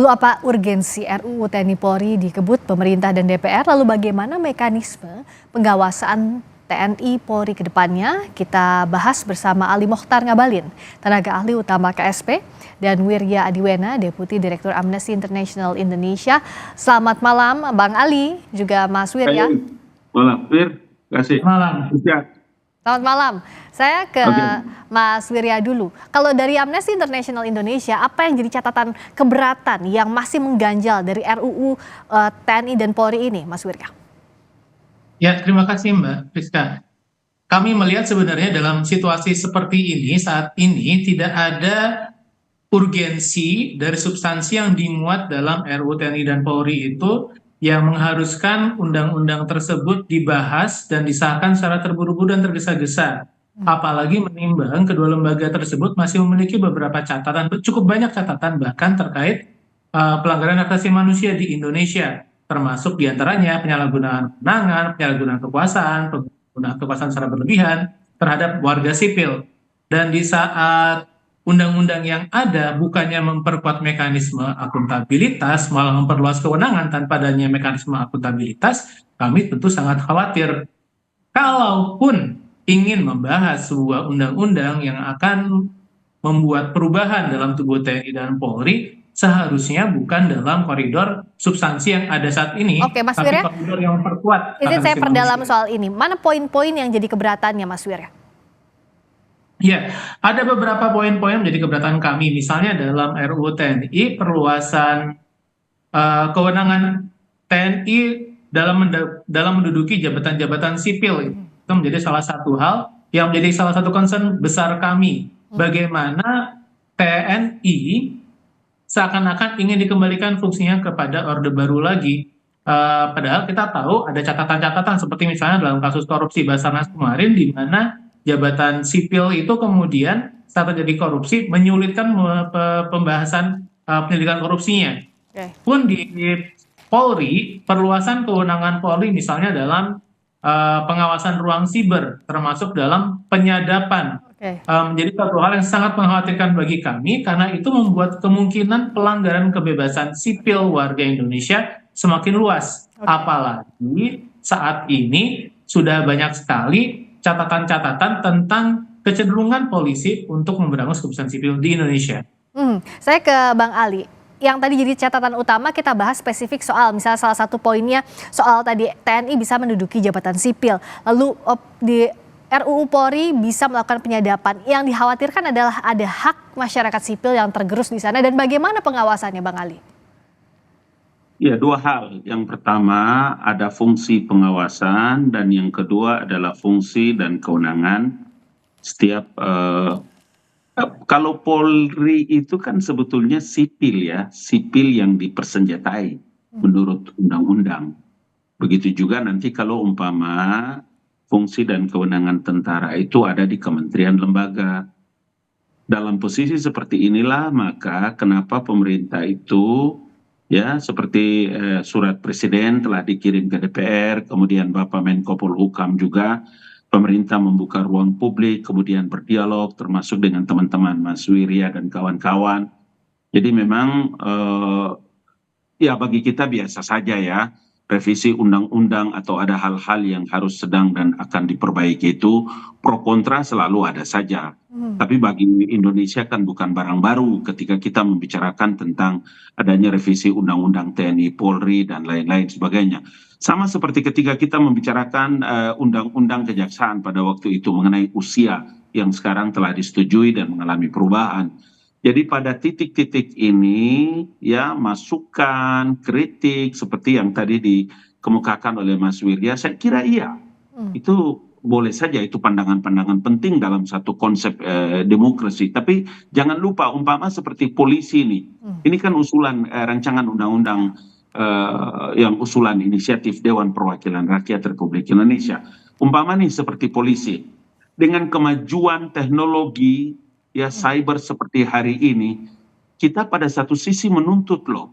Lalu apa urgensi RUU TNI Polri dikebut pemerintah dan DPR? Lalu bagaimana mekanisme pengawasan TNI Polri ke depannya? Kita bahas bersama Ali Mokhtar Ngabalin, tenaga ahli utama KSP, dan Wirya Adiwena, Deputi Direktur Amnesty International Indonesia. Selamat malam Bang Ali, juga Mas Wirya. Malam, Wir. Kasih. Malam. Selamat malam. Saya ke Mas Wirya dulu. Kalau dari Amnesty International Indonesia, apa yang jadi catatan keberatan yang masih mengganjal dari RUU TNI dan Polri ini, Mas Wirya? Ya, terima kasih Mbak Priska. Kami melihat sebenarnya dalam situasi seperti ini, saat ini tidak ada urgensi dari substansi yang dimuat dalam RUU TNI dan Polri itu yang mengharuskan undang-undang tersebut dibahas dan disahkan secara terburu-buru dan tergesa-gesa. Apalagi menimbang kedua lembaga tersebut masih memiliki beberapa catatan, cukup banyak catatan bahkan terkait pelanggaran hak asasi manusia di Indonesia, termasuk diantaranya penyalahgunaan kewenangan, penyalahgunaan kekuasaan secara berlebihan terhadap warga sipil. Dan di saat undang-undang yang ada bukannya memperkuat mekanisme akuntabilitas, malah memperluas kewenangan tanpa adanya mekanisme akuntabilitas, kami tentu sangat khawatir. Kalaupun ingin membahas sebuah undang-undang yang akan membuat perubahan dalam tubuh TNI dan Polri, seharusnya bukan dalam koridor substansi yang ada saat ini, Oke, Mas tapi Wirya, koridor yang memperkuat. izin saya perdalam soal ini. Mana poin-poin yang jadi keberatannya, Mas Wirya? Ya, ada beberapa poin-poin menjadi keberatan kami. Misalnya dalam RUU TNI, perluasan kewenangan TNI dalam menduduki jabatan-jabatan sipil. Itu menjadi salah satu hal yang menjadi salah satu concern besar kami. Bagaimana TNI seakan-akan ingin dikembalikan fungsinya kepada Orde Baru lagi. Padahal kita tahu ada catatan-catatan seperti misalnya dalam kasus korupsi Basarnas kemarin, di mana jabatan sipil itu kemudian saat terjadi korupsi menyulitkan pembahasan penyelidikan korupsinya. Pun di Polri, perluasan kewenangan Polri misalnya dalam pengawasan ruang siber, termasuk dalam penyadapan, menjadi satu hal yang sangat mengkhawatirkan bagi kami, karena itu membuat kemungkinan pelanggaran kebebasan sipil warga Indonesia semakin luas. Apalagi saat ini sudah banyak sekali catatan-catatan tentang kecenderungan polisi untuk memberangus kebebasan sipil di Indonesia. Saya ke Bang Ali. Yang tadi jadi catatan utama kita bahas spesifik soal misalnya salah satu poinnya soal tadi TNI bisa menduduki jabatan sipil. Lalu di RUU Polri bisa melakukan penyadapan. Yang dikhawatirkan adalah ada hak masyarakat sipil yang tergerus di sana, dan bagaimana pengawasannya, Bang Ali? Ya, dua hal. Yang pertama ada fungsi pengawasan, dan yang kedua adalah fungsi dan kewenangan setiap kalau Polri itu kan sebetulnya sipil ya, sipil yang dipersenjatai menurut undang-undang. Begitu juga nanti kalau umpama fungsi dan kewenangan tentara itu ada di kementerian lembaga. Dalam posisi seperti inilah maka kenapa pemerintah itu ya seperti surat presiden telah dikirim ke DPR, kemudian Bapak Menko Polhukam juga, pemerintah membuka ruang publik, kemudian berdialog termasuk dengan teman-teman Mas Wirya dan kawan-kawan. Jadi memang ya bagi kita biasa saja ya, revisi undang-undang atau ada hal-hal yang harus sedang dan akan diperbaiki itu pro kontra selalu ada saja. Tapi bagi Indonesia kan bukan barang baru ketika kita membicarakan tentang adanya revisi undang-undang TNI, Polri, dan lain-lain sebagainya. Sama seperti ketika kita membicarakan undang-undang kejaksaan pada waktu itu mengenai usia yang sekarang telah disetujui dan mengalami perubahan. Jadi pada titik-titik ini ya masukan, kritik seperti yang tadi dikemukakan oleh Mas Wirya, saya kira iya. Itu boleh saja, itu pandangan-pandangan penting dalam satu konsep demokrasi. Tapi jangan lupa umpama seperti polisi ini kan usulan rancangan undang-undang yang usulan inisiatif Dewan Perwakilan Rakyat Republik Indonesia. Umpama nih seperti polisi, dengan kemajuan teknologi ya cyber seperti hari ini, kita pada satu sisi menuntut loh,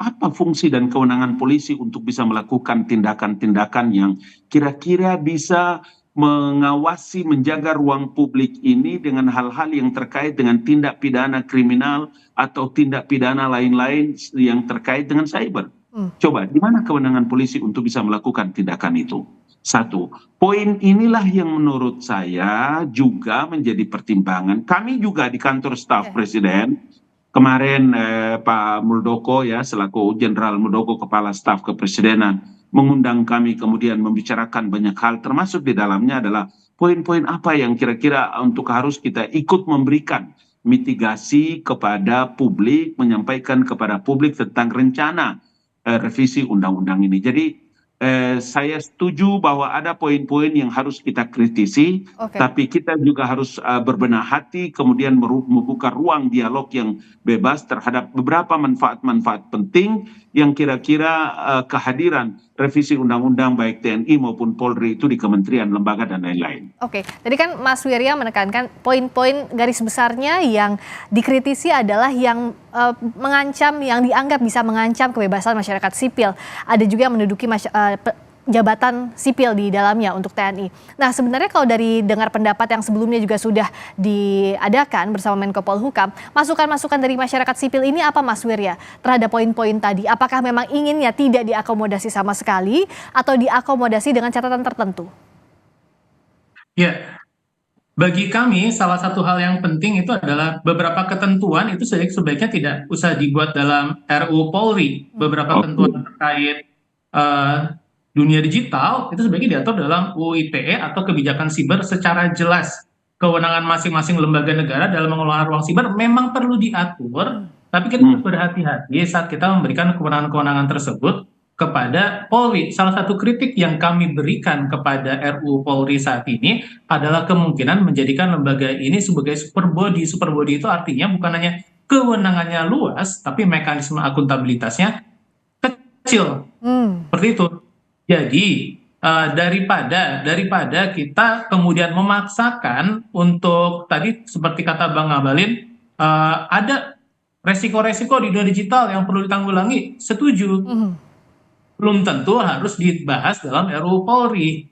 apa fungsi dan kewenangan polisi untuk bisa melakukan tindakan-tindakan yang kira-kira bisa mengawasi, menjaga ruang publik ini dengan hal-hal yang terkait dengan tindak pidana kriminal atau tindak pidana lain-lain yang terkait dengan cyber. Coba, di mana kewenangan polisi untuk bisa melakukan tindakan itu? Satu, poin inilah yang menurut saya juga menjadi pertimbangan. Kami juga di kantor staf Presiden, kemarin Pak Muldoko ya, selaku Jenderal Muldoko, Kepala Staf Kepresidenan, mengundang kami kemudian membicarakan banyak hal, termasuk di dalamnya adalah poin-poin apa yang kira-kira untuk harus kita ikut memberikan mitigasi kepada publik, menyampaikan kepada publik tentang rencana revisi undang-undang ini. Jadi saya setuju bahwa ada poin-poin yang harus kita kritisi, tapi kita juga harus berbenah hati, kemudian membuka ruang dialog yang bebas terhadap beberapa manfaat-manfaat penting yang kira-kira kehadiran revisi undang-undang baik TNI maupun Polri itu di kementerian, lembaga, dan lain-lain. Oke, tadi kan Mas Wirya menekankan poin-poin garis besarnya yang dikritisi adalah yang mengancam, yang dianggap bisa mengancam kebebasan masyarakat sipil. Ada juga yang menduduki jabatan sipil di dalamnya untuk TNI. Nah, sebenarnya kalau dari dengar pendapat yang sebelumnya juga sudah diadakan bersama Menko Polhukam, masukan-masukan dari masyarakat sipil ini apa, Mas Wirya, terhadap poin-poin tadi? Apakah memang inginnya tidak diakomodasi sama sekali atau diakomodasi dengan catatan tertentu? Ya, bagi kami salah satu hal yang penting itu adalah beberapa ketentuan itu sebaiknya tidak usah dibuat dalam RUU Polri. Beberapa ketentuan terkait dunia digital itu sebaiknya diatur dalam UU ITE atau kebijakan siber secara jelas. Kewenangan masing-masing lembaga negara dalam mengelola ruang siber memang perlu diatur, tapi kita harus berhati-hati saat kita memberikan kewenangan-kewenangan tersebut kepada Polri. Salah satu kritik yang kami berikan kepada RUU Polri saat ini adalah kemungkinan menjadikan lembaga ini sebagai super body. Super body itu artinya bukan hanya kewenangannya luas, tapi mekanisme akuntabilitasnya kecil. Seperti itu. Jadi daripada kita kemudian memaksakan untuk tadi seperti kata Bang Ngabalin, ada resiko-resiko di dunia digital yang perlu ditanggulangi. Setuju. Belum tentu harus dibahas dalam RUU Polri.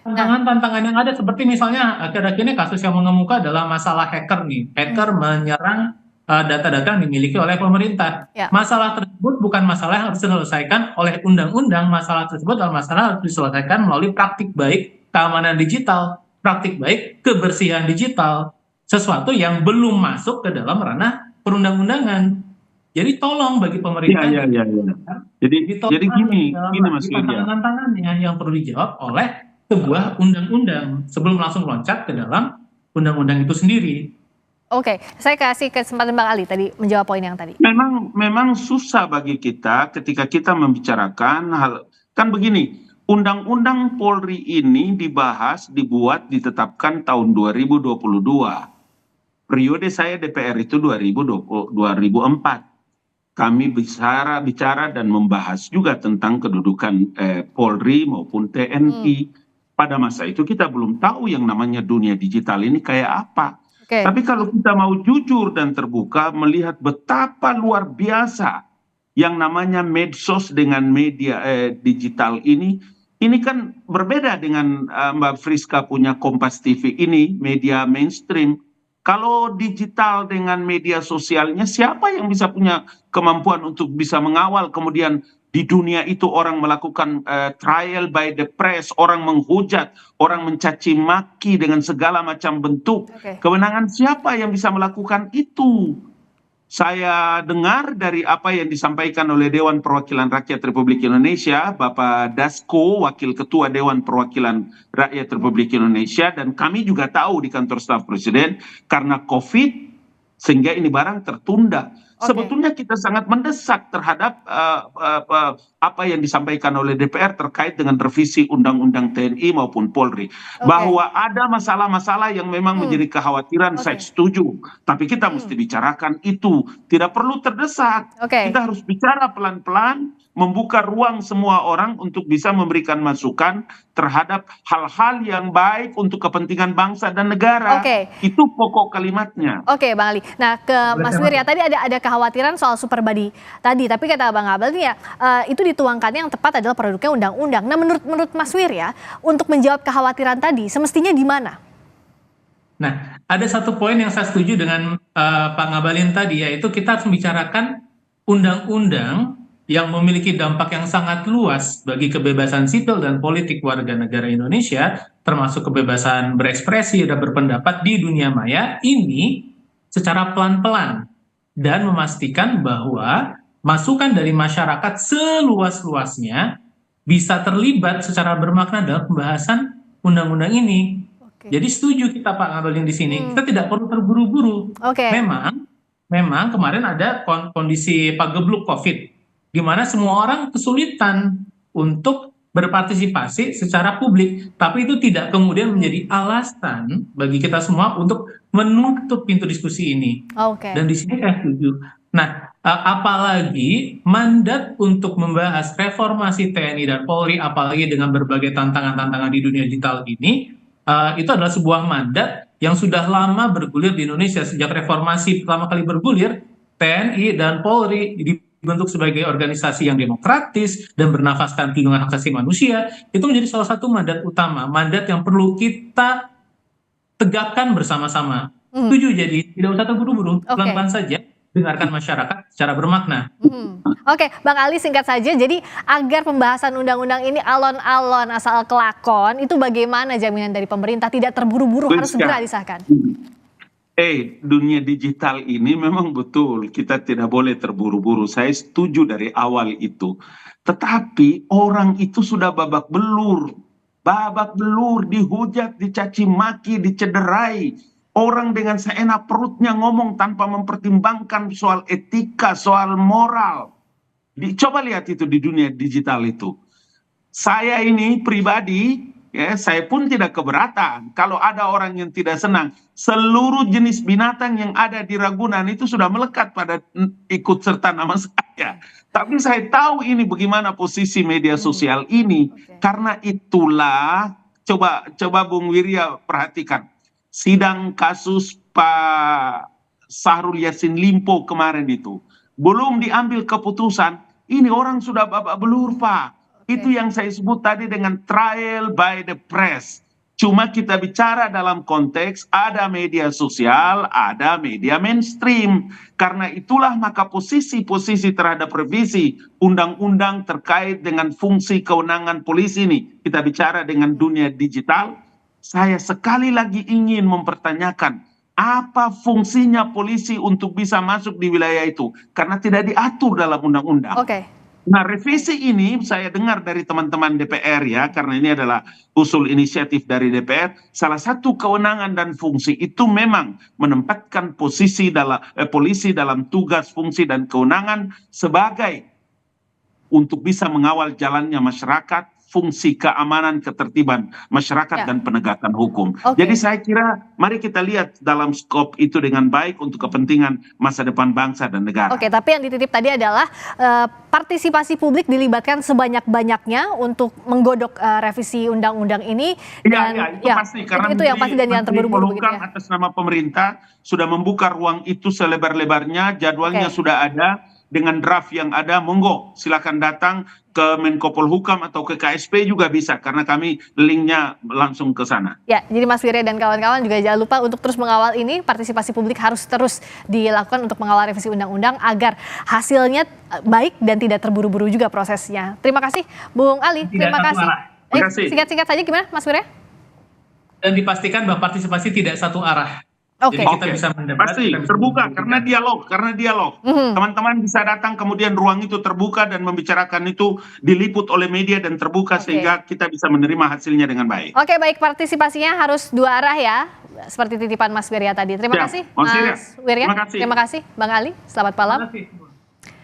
Tantangan-tantangan yang ada seperti misalnya akhir-akhir ini kasus yang mengemuka adalah masalah hacker nih. Hacker menyerang data-data yang dimiliki oleh pemerintah. Masalah tersebut bukan masalah yang harus diselesaikan oleh undang-undang. Masalah tersebut adalah masalah yang harus diselesaikan melalui praktik baik keamanan digital, praktik baik kebersihan digital, sesuatu yang belum masuk ke dalam ranah perundang-undangan. Jadi tolong bagi pemerintah. Jadi gini Mas Wirya. Tantangannya yang perlu dijawab oleh sebuah undang-undang sebelum langsung loncat ke dalam undang-undang itu sendiri. Oke, saya kasih kesempatan Bang Ali tadi menjawab poin yang tadi. Memang susah bagi kita ketika kita membicarakan hal, kan begini, Undang-Undang Polri ini dibuat, ditetapkan tahun 2022. Periode saya DPR itu 2004. Kami bicara dan membahas juga tentang kedudukan Polri maupun TNI. Pada masa itu kita belum tahu yang namanya dunia digital ini kayak apa. Tapi kalau kita mau jujur dan terbuka melihat betapa luar biasa yang namanya medsos dengan media digital ini kan berbeda dengan Mbak Friska punya Kompas TV ini, media mainstream. Kalau digital dengan media sosialnya, siapa yang bisa punya kemampuan untuk bisa mengawal kemudian di dunia itu orang melakukan trial by the press, orang menghujat, orang mencaci maki dengan segala macam bentuk. Kewenangan siapa yang bisa melakukan itu? Saya dengar dari apa yang disampaikan oleh Dewan Perwakilan Rakyat Republik Indonesia, Bapak Dasko, Wakil Ketua Dewan Perwakilan Rakyat Republik Indonesia, dan kami juga tahu di kantor staf Presiden, karena COVID, sehingga ini barang tertunda. Sebetulnya kita sangat mendesak terhadap apa yang disampaikan oleh DPR terkait dengan revisi Undang-Undang TNI maupun Polri. Bahwa ada masalah-masalah yang memang menjadi kekhawatiran, saya setuju. Tapi kita mesti bicarakan itu. Tidak perlu terdesak. Kita harus bicara pelan-pelan, membuka ruang semua orang untuk bisa memberikan masukan terhadap hal-hal yang baik untuk kepentingan bangsa dan negara. Itu pokok kalimatnya. Oke, Bang Ali. Nah, ke Mas Wirya tadi ada kekhawatiran soal super body tadi, tapi kata Bang Abalin ya itu dituangkannya yang tepat adalah produknya undang-undang. Nah menurut Mas Wir ya, untuk menjawab kekhawatiran tadi semestinya di mana? Nah, ada satu poin yang saya setuju dengan Pak Ngabalin tadi, yaitu kita harus membicarakan undang-undang yang memiliki dampak yang sangat luas bagi kebebasan sipil dan politik warga negara Indonesia, termasuk kebebasan berekspresi dan berpendapat di dunia maya, ini secara pelan-pelan dan memastikan bahwa masukan dari masyarakat seluas-luasnya bisa terlibat secara bermakna dalam pembahasan undang-undang ini. Jadi setuju kita Pak Ngabalin di sini, kita tidak perlu terburu-buru. Memang kemarin ada kondisi pagebluk COVID, di mana semua orang kesulitan untuk berpartisipasi secara publik, tapi itu tidak kemudian menjadi alasan bagi kita semua untuk menutup pintu diskusi ini. Dan di sini saya setuju. Nah, apalagi mandat untuk membahas reformasi TNI dan Polri, apalagi dengan berbagai tantangan-tantangan di dunia digital ini, itu adalah sebuah mandat yang sudah lama bergulir di Indonesia. Sejak reformasi pertama kali bergulir, TNI dan Polri dibentuk sebagai organisasi yang demokratis dan bernafaskan perlindungan hak asasi manusia. Itu menjadi salah satu mandat utama, mandat yang perlu kita tegakkan bersama-sama. Setuju, jadi tidak usah terburu-buru, pelan-pelan saja, dengarkan masyarakat secara bermakna. Oke, Bang Ali singkat saja, jadi agar pembahasan undang-undang ini alon-alon asal kelakon, itu bagaimana jaminan dari pemerintah tidak terburu-buru harus segera disahkan? Dunia digital ini memang betul, kita tidak boleh terburu-buru. Saya setuju dari awal itu. Tetapi orang itu sudah babak belur, dihujat, dicaci maki, dicederai. Orang dengan seenak perutnya ngomong tanpa mempertimbangkan soal etika, soal moral. Coba lihat itu di dunia digital itu. Saya ini pribadi, ya, saya pun tidak keberatan kalau ada orang yang tidak senang. Seluruh jenis binatang yang ada di Ragunan itu sudah melekat pada ikut serta nama saya. Tapi saya tahu ini bagaimana posisi media sosial ini. Karena itulah, coba Bung Wirya perhatikan. Sidang kasus Pak Syahrul Yassin Limpo kemarin itu. Belum diambil keputusan, ini orang sudah babak belur, Pak. Itu yang saya sebut tadi dengan trial by the press. Cuma kita bicara dalam konteks ada media sosial, ada media mainstream. Karena itulah maka posisi-posisi terhadap revisi undang-undang terkait dengan fungsi kewenangan polisi ini. Kita bicara dengan dunia digital. Saya sekali lagi ingin mempertanyakan apa fungsinya polisi untuk bisa masuk di wilayah itu. Karena tidak diatur dalam undang-undang. Nah, revisi ini saya dengar dari teman-teman DPR ya, karena ini adalah usul inisiatif dari DPR. Salah satu kewenangan dan fungsi itu memang menempatkan polisi dalam tugas, fungsi, dan kewenangan sebagai untuk bisa mengawal jalannya masyarakat, fungsi keamanan, ketertiban masyarakat dan penegakan hukum. Jadi saya kira mari kita lihat dalam skop itu dengan baik untuk kepentingan masa depan bangsa dan negara. Tapi yang dititip tadi adalah partisipasi publik dilibatkan sebanyak-banyaknya untuk menggodok revisi undang-undang ini. Itu pasti, karena itu yang pasti dan yang terburu-buru begitu ya. Atas nama pemerintah sudah membuka ruang itu selebar-lebarnya, jadwalnya sudah ada. Dengan draft yang ada, monggo silakan datang ke Menko Polhukam atau ke KSP juga bisa, karena kami linknya langsung ke sana. Ya, jadi Mas Wirya dan kawan-kawan juga jangan lupa untuk terus mengawal ini, partisipasi publik harus terus dilakukan untuk mengawal revisi undang-undang agar hasilnya baik dan tidak terburu-buru juga prosesnya. Terima kasih Bung Ali, terima kasih. Singkat-singkat saja gimana Mas Wirya? Dan dipastikan bahwa partisipasi tidak satu arah. Jadi kita bisa mendebat, pasti terbuka karena dialog. Teman-teman bisa datang, kemudian ruang itu terbuka dan membicarakan itu diliput oleh media dan terbuka sehingga kita bisa menerima hasilnya dengan baik. Baik, partisipasinya harus dua arah ya, seperti titipan Mas Wirya tadi. Terima kasih Mas Wirya. Terima kasih Bang Ali. Selamat malam.